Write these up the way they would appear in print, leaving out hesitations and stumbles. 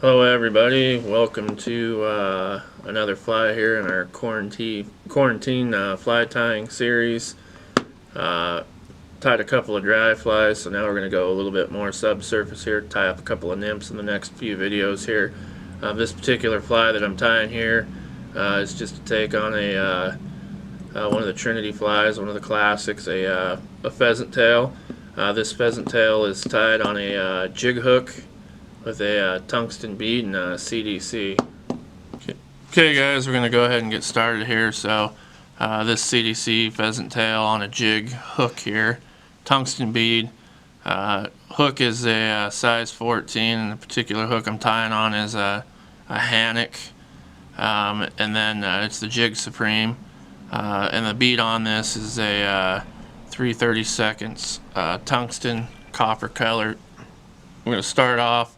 Hello everybody, welcome to another fly here in our quarantine fly tying series. Tied a couple of dry flies, so now we're going to go a little bit more subsurface here, tie up a couple of nymphs in the next few videos here. This particular fly that I'm tying here is just a take on one of the Trinity flies, one of the classics, a pheasant tail. This pheasant tail is tied on a jig hook with a tungsten bead and a CDC. Okay guys, we're going to go ahead and get started here. So this CDC pheasant tail on a jig hook here, tungsten bead. Hook is a size 14, and the particular hook I'm tying on is a Hannock, and then it's the Jig Supreme, and the bead on this is a 3/32 tungsten copper color. We're going to start off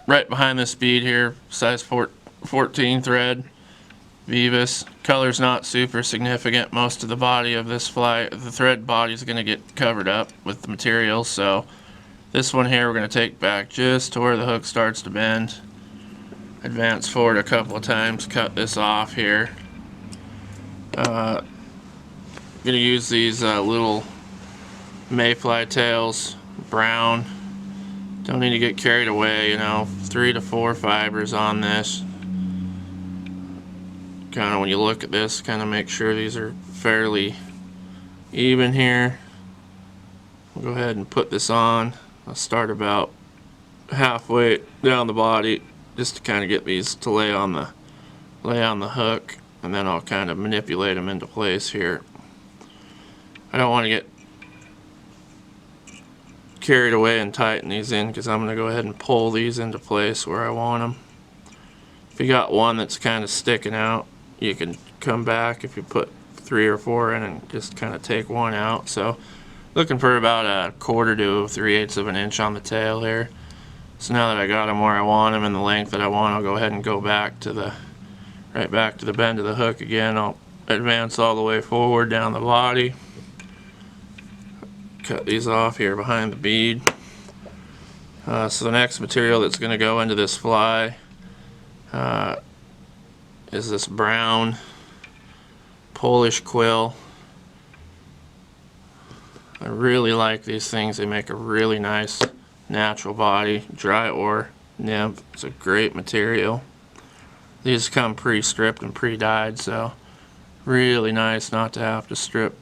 right behind this bead here, size 14 thread, Vivus. Color's not super significant. Most of the body of this fly, the thread body, is going to get covered up with the material. So this one here we're going to take back just to where the hook starts to bend. Advance forward a couple of times, cut this off here. I'm going to use these little mayfly tails, brown. Don't need to get carried away, you know, 3 to 4 fibers on this. Kind of when you look at this, kind of make sure these are fairly even here. We'll go ahead and put this on. I'll start about halfway down the body just to kind of get these to lay on the hook, and then I'll kind of manipulate them into place here. I don't want to get carried away and tighten these in, because I'm going to go ahead and pull these into place where I want them. If you got one that's kind of sticking out, you can come back if you put 3 or 4 in and just kind of take one out. So looking for about a 1/4 to 3/8 of an inch on the tail here. So now that I got them where I want them and the length that I want, I'll go ahead and go back to the right back to the bend of the hook again. I'll advance all the way forward down the body. Cut these off here behind the bead. So the next material that's going to go into this fly is this brown Polish quill. I really like these things. They make a really nice natural body. Dry or nymph. It's a great material. These come pre-stripped and pre-dyed, so really nice not to have to strip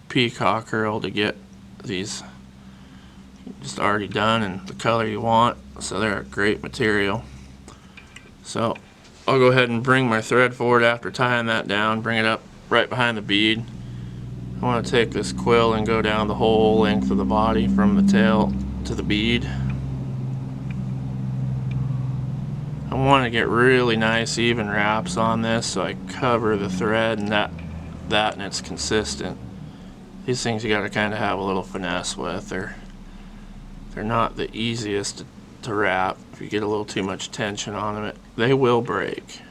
peacock curl to get these just already done and the color you want. So they're a great material. So I'll go ahead and bring my thread forward after tying that down, bring it up right behind the bead. I want to take this quill and go down the whole length of the body from the tail to the bead. I want to get really nice even wraps on this so I cover the thread and that and it's consistent. These things you got to kind of have a little finesse with. They're not the easiest to wrap. If you get a little too much tension on them, they will break.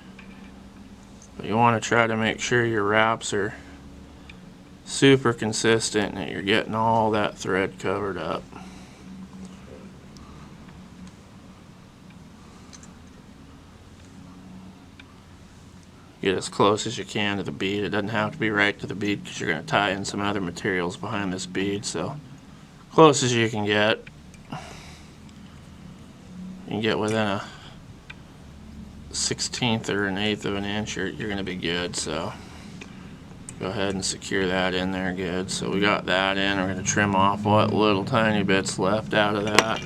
But you want to try to make sure your wraps are super consistent and that you're getting all that thread covered up. Get as close as you can to the bead. It doesn't have to be right to the bead because you're going to tie in some other materials behind this bead, so close as you can get. You can get within a 1/16 or 1/8 of an inch, you're going to be good. So go ahead and secure that in there good. So we got that in. We're going to trim off what little tiny bits left out of that.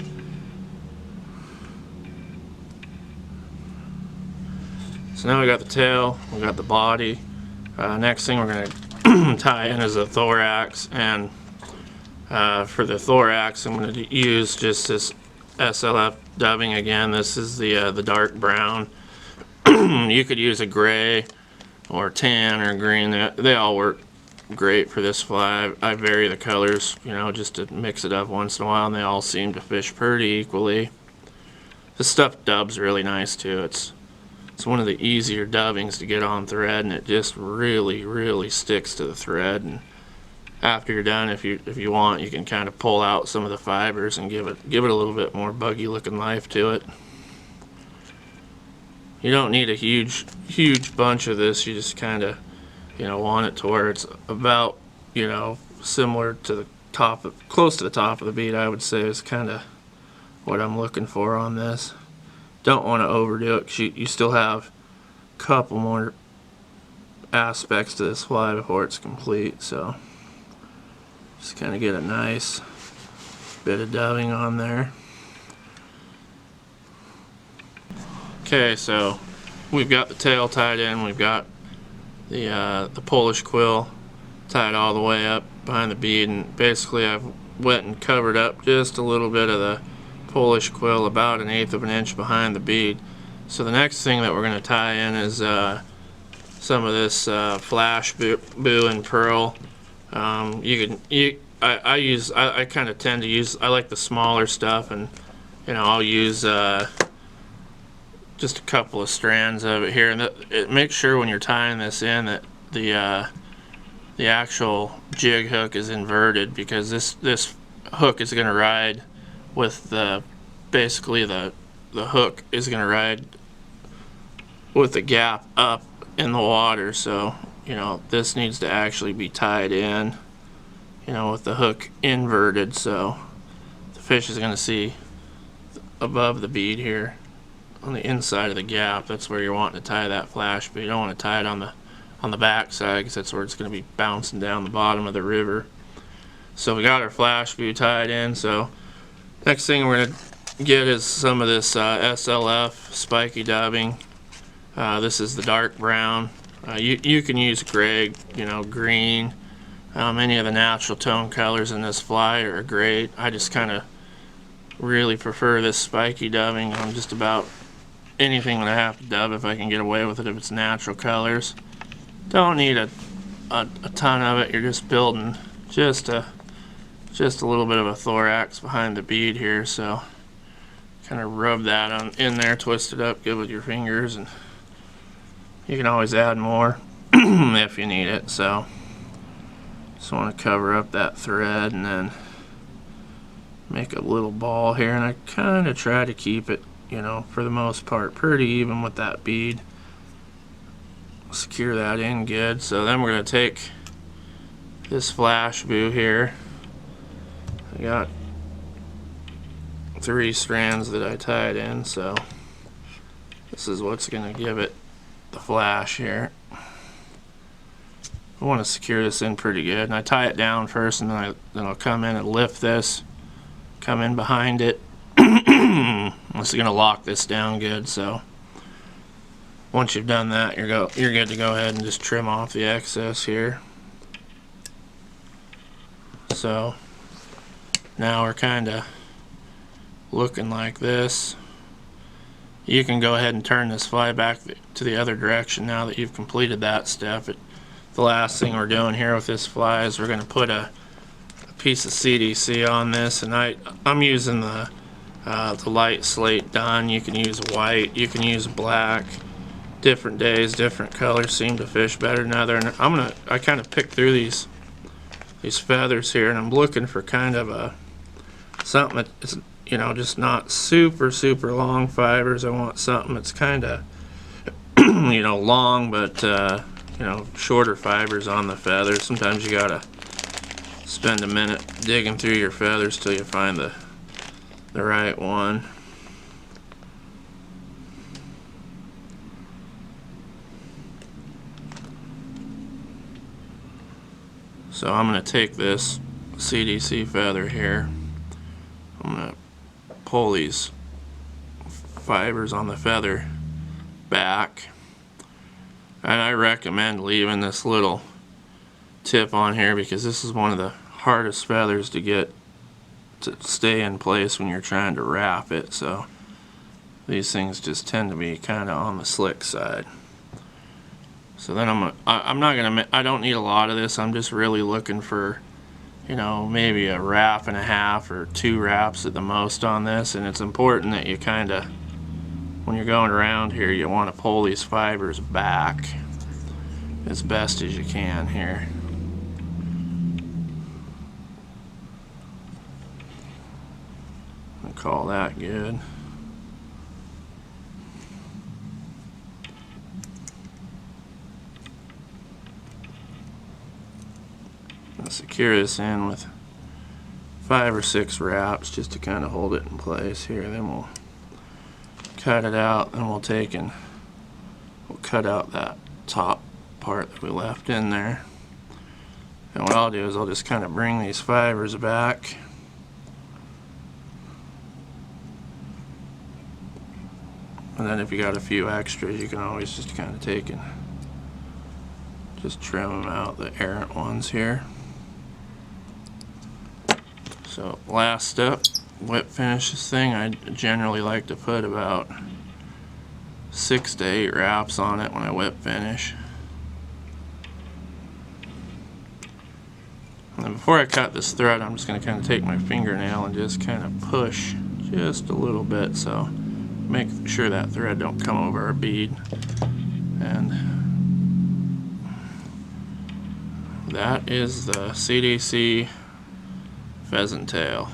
So now we got the tail, we got the body. Next thing we're going to tie in is a thorax, and for the thorax I'm going to use just this SLF dubbing again. This is the dark brown. You could use a gray or tan or green. They all work great for this fly. I vary the colors, you know, just to mix it up once in a while, and they all seem to fish pretty equally. This stuff dubs really nice too. It's one of the easier dubbings to get on thread, and it just really sticks to the thread. And after you're done, if you want, you can kind of pull out some of the fibers and give it a little bit more buggy looking life to it. You don't need a huge bunch of this. You just kind of, you know, want it to where it's about, you know, similar to the top of, close to the top of the bead, I would say, is kind of what I'm looking for on this. Don't want to overdo it, because you still have a couple more aspects to this fly before it's complete. So just kind of get a nice bit of dubbing on there. Okay, so we've got the tail tied in. We've got the Polish quill tied all the way up behind the bead, and basically I've went and covered up just a little bit of the Polish quill, about 1/8 of an inch behind the bead. So the next thing that we're going to tie in is some of this flash boo and pearl. I kind of tend to use, I like the smaller stuff, and you know, I'll use just a couple of strands of it here, and make sure when you're tying this in that the actual jig hook is inverted, because this hook is going to ride with basically the hook is going to ride with the gap up in the water. So you know, this needs to actually be tied in, you know, with the hook inverted, so the fish is going to see above the bead here on the inside of the gap. That's where you're wanting to tie that flash, but you don't want to tie it on the back side, because that's where it's going to be bouncing down the bottom of the river. So we got our flash boo tied in. So next thing we're going to get is some of this SLF spiky dubbing. This is the dark brown. You can use gray, you know, green. Any of the natural tone colors in this fly are great. I just kind of really prefer this spiky dubbing on just about anything that I have to dub, if I can get away with it, if it's natural colors. Don't need a ton of it. You're just building just a little bit of a thorax behind the bead here. So kind of rub that in there, twist it up good with your fingers, and you can always add more if you need it. So just want to cover up that thread and then make a little ball here, and I kind of try to keep it, you know, for the most part pretty even with that bead. Secure that in good. So then we're going to take this flash boo here. I got 3 strands that I tied in, so this is what's going to give it the flash here. I want to secure this in pretty good, and I tie it down first, and then I'll come in and lift this, come in behind it. This is going to lock this down good. So once you've done that, you're good to go ahead and just trim off the excess here. So now we're kind of looking like this. You can go ahead and turn this fly back to the other direction now that you've completed that step. The last thing we're doing here with this fly is we're going to put a piece of CDC on this, and I'm using the light slate done. You can use white, you can use black. Different days, different colors seem to fish better than other. And I kind of pick through these feathers here, and I'm looking for kind of something that's, you know, just not super long fibers. I want something that's kind of you know, long, but you know, shorter fibers on the feathers. Sometimes you gotta spend a minute digging through your feathers till you find the right one. So I'm going to take this CDC feather here. I'm going to pull these fibers on the feather back. And I recommend leaving this little tip on here, because this is one of the hardest feathers to get to stay in place when you're trying to wrap it. So these things just tend to be kind of on the slick side. So then I don't need a lot of this. I'm just really looking for, you know, maybe a wrap and a half or 2 wraps at the most on this. And it's important that you kind of, when you're going around here, you want to pull these fibers back as best as you can here. I'll call that good. I'll secure this in with 5 or 6 wraps just to kind of hold it in place here. Then we'll cut it out, and we'll cut out that top part that we left in there. And what I'll do is I'll just kind of bring these fibers back. And then if you got a few extras, you can always just kind of take and just trim them out, the errant ones here. So last step, whip finish this thing. I generally like to put about 6 to 8 wraps on it when I whip finish. And then before I cut this thread, I'm just going to kind of take my fingernail and just kind of push just a little bit, so make sure that thread don't come over our bead. And that is the CDC Pheasant Tail.